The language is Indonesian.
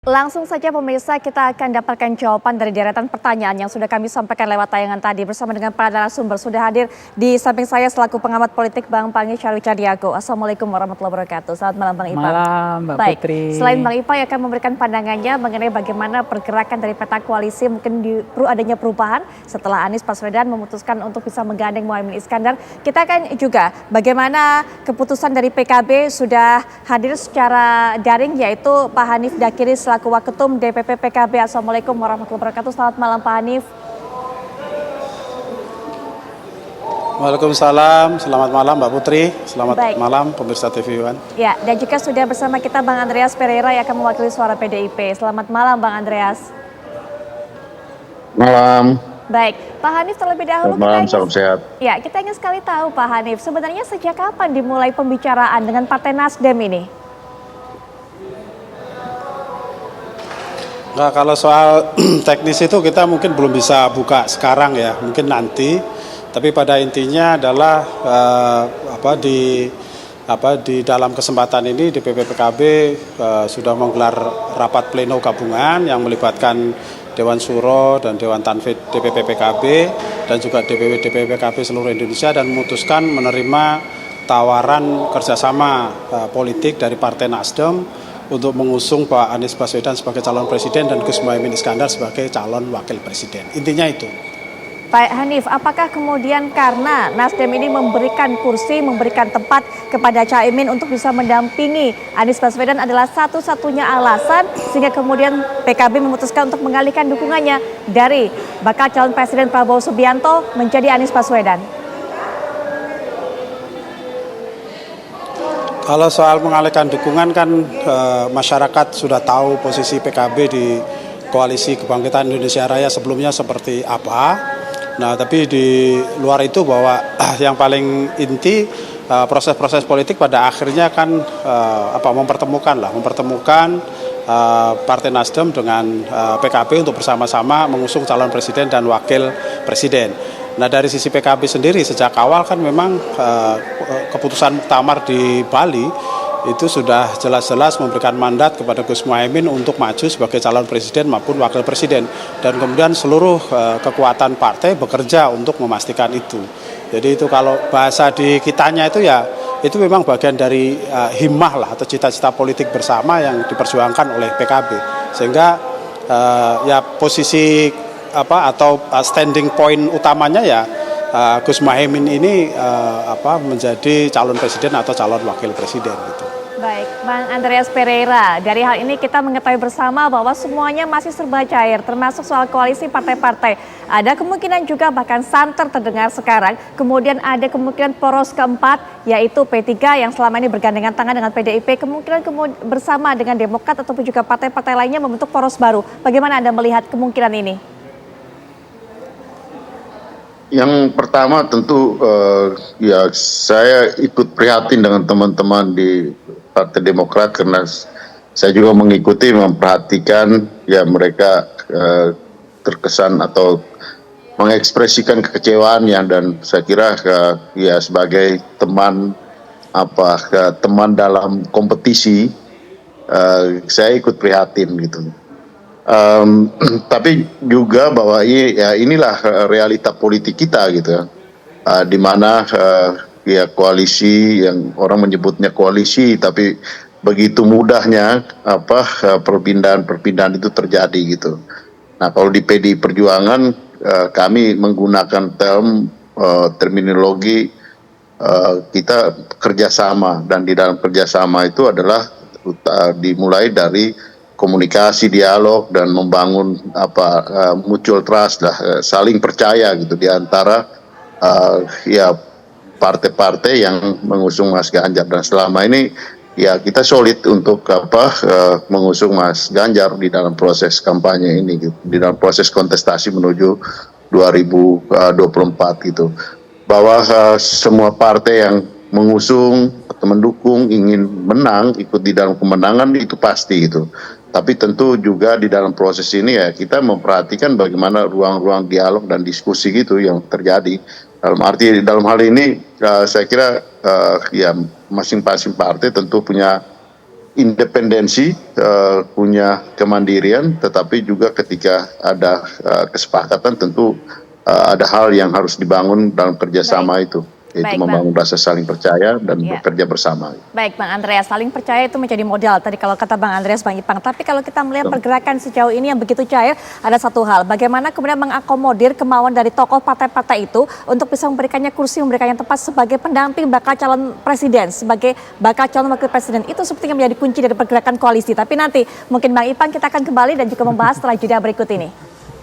Langsung saja pemirsa, kita akan dapatkan jawaban dari deretan pertanyaan yang sudah kami sampaikan lewat tayangan tadi bersama dengan para narasumber. Sudah hadir di samping saya selaku pengamat politik Bang Pangi Syarwicadiago. Assalamualaikum warahmatullahi wabarakatuh. Selamat malam Bang Ipang. Malam Mbak Putri. Selain Bang Ipang yang akan memberikan pandangannya mengenai bagaimana pergerakan dari peta koalisi mungkin perlu adanya perubahan setelah Anies Baswedan memutuskan untuk bisa menggandeng Muhaimin Iskandar. Kita akan juga bagaimana keputusan dari PKB sudah hadir secara daring, yaitu Pak Hanif Dakiri selaku Waketum DPP PKB. Assalamualaikum warahmatullahi wabarakatuh. Selamat malam Pak Hanif. Waalaikumsalam, selamat malam Mbak Putri, selamat malam pemirsa TV One. Ya, dan juga sudah bersama kita Bang Andreas Pereira yang akan mewakili suara PDIP. Selamat malam Bang Andreas. Malam. Baik, Pak Hanif terlebih dahulu malam, salam sehat. Ya, kita ingin sekali tahu Pak Hanif, sebenarnya sejak kapan dimulai pembicaraan dengan Partai Nasdem ini? Nah, kalau soal teknis itu kita mungkin belum bisa buka sekarang ya, mungkin nanti. Tapi pada intinya adalah di dalam kesempatan ini DPP PKB sudah menggelar rapat pleno gabungan yang melibatkan Dewan Syuro dan Dewan Tanfid DPP PKB dan juga DPP PKB seluruh Indonesia, dan memutuskan menerima tawaran kerjasama politik dari Partai Nasdem untuk mengusung Pak Anies Baswedan sebagai calon presiden dan Gus Muhaimin Iskandar sebagai calon wakil presiden. Intinya itu. Pak Hanif, apakah kemudian karena Nasdem ini memberikan kursi, memberikan tempat kepada Caimin untuk bisa mendampingi Anies Baswedan adalah satu-satunya alasan sehingga kemudian PKB memutuskan untuk mengalihkan dukungannya dari bakal calon presiden Prabowo Subianto menjadi Anies Baswedan? Kalau soal mengalihkan dukungan kan masyarakat sudah tahu posisi PKB di Koalisi Kebangkitan Indonesia Raya sebelumnya seperti apa. Nah, tapi di luar itu bahwa yang paling inti proses-proses politik pada akhirnya kan mempertemukan Partai Nasdem dengan PKB untuk bersama-sama mengusung calon presiden dan wakil presiden. Nah, dari sisi PKB sendiri sejak awal kan memang keputusan muktamar di Bali itu sudah jelas-jelas memberikan mandat kepada Gus Muhaimin untuk maju sebagai calon presiden maupun wakil presiden, dan kemudian seluruh kekuatan partai bekerja untuk memastikan itu. Jadi itu kalau bahasa di kitanya itu ya itu memang bagian dari himmah lah atau cita-cita politik bersama yang diperjuangkan oleh PKB, sehingga ya posisi atau standing point utamanya ya Gus Muhaimin ini menjadi calon presiden atau calon wakil presiden gitu. Baik, Bang Andreas Pereira, dari hal ini kita mengetahui bersama bahwa semuanya masih serba cair, termasuk soal koalisi partai-partai. Ada kemungkinan juga bahkan santer terdengar sekarang, kemudian ada kemungkinan poros keempat, yaitu P3 yang selama ini bergandengan tangan dengan PDIP, kemungkinan bersama dengan Demokrat ataupun juga partai-partai lainnya membentuk poros baru. Bagaimana Anda melihat kemungkinan ini? Yang pertama tentu ya saya ikut prihatin dengan teman-teman di Partai Demokrat karena saya juga mengikuti, memperhatikan ya mereka terkesan atau mengekspresikan kekecewaannya, dan saya kira ya sebagai teman teman dalam kompetisi saya ikut prihatin gitu. Tapi juga bahwa inilah realita politik kita gitu ya, di mana ya koalisi yang orang menyebutnya koalisi, tapi begitu mudahnya perpindahan itu terjadi gitu. Nah, kalau di PDI Perjuangan kami menggunakan terminologi kita kerjasama, dan di dalam kerjasama itu adalah dimulai dari komunikasi, dialog, dan membangun mutual trust lah, saling percaya gitu di antara ya partai-partai yang mengusung Mas Ganjar. Dan selama ini ya kita solid untuk mengusung Mas Ganjar di dalam proses kampanye ini gitu, di dalam proses kontestasi menuju 2024 gitu. Bahwa semua partai yang mengusung atau mendukung ingin menang, ikut di dalam kemenangan itu pasti gitu. Tapi tentu juga di dalam proses ini ya kita memperhatikan bagaimana ruang-ruang dialog dan diskusi gitu yang terjadi. Dalam hal ini saya kira ya masing-masing partai tentu punya independensi, punya kemandirian, tetapi juga ketika ada kesepakatan tentu ada hal yang harus dibangun dalam kerjasama itu, yaitu membangun rasa saling percaya dan bekerja bersama. Baik Bang Andreas, saling percaya itu menjadi modal tadi kalau kata Bang Andreas, Bang Ipang. Tapi kalau kita melihat pergerakan sejauh ini yang begitu cair, ada satu hal, bagaimana kemudian mengakomodir kemauan dari tokoh partai-partai itu untuk bisa memberikannya kursi, memberikannya tempat sebagai pendamping bakal calon presiden, sebagai bakal calon wakil presiden. Itu sepertinya menjadi kunci dari pergerakan koalisi. Tapi nanti mungkin Bang Ipang kita akan kembali dan juga membahas setelah jeda berikut ini.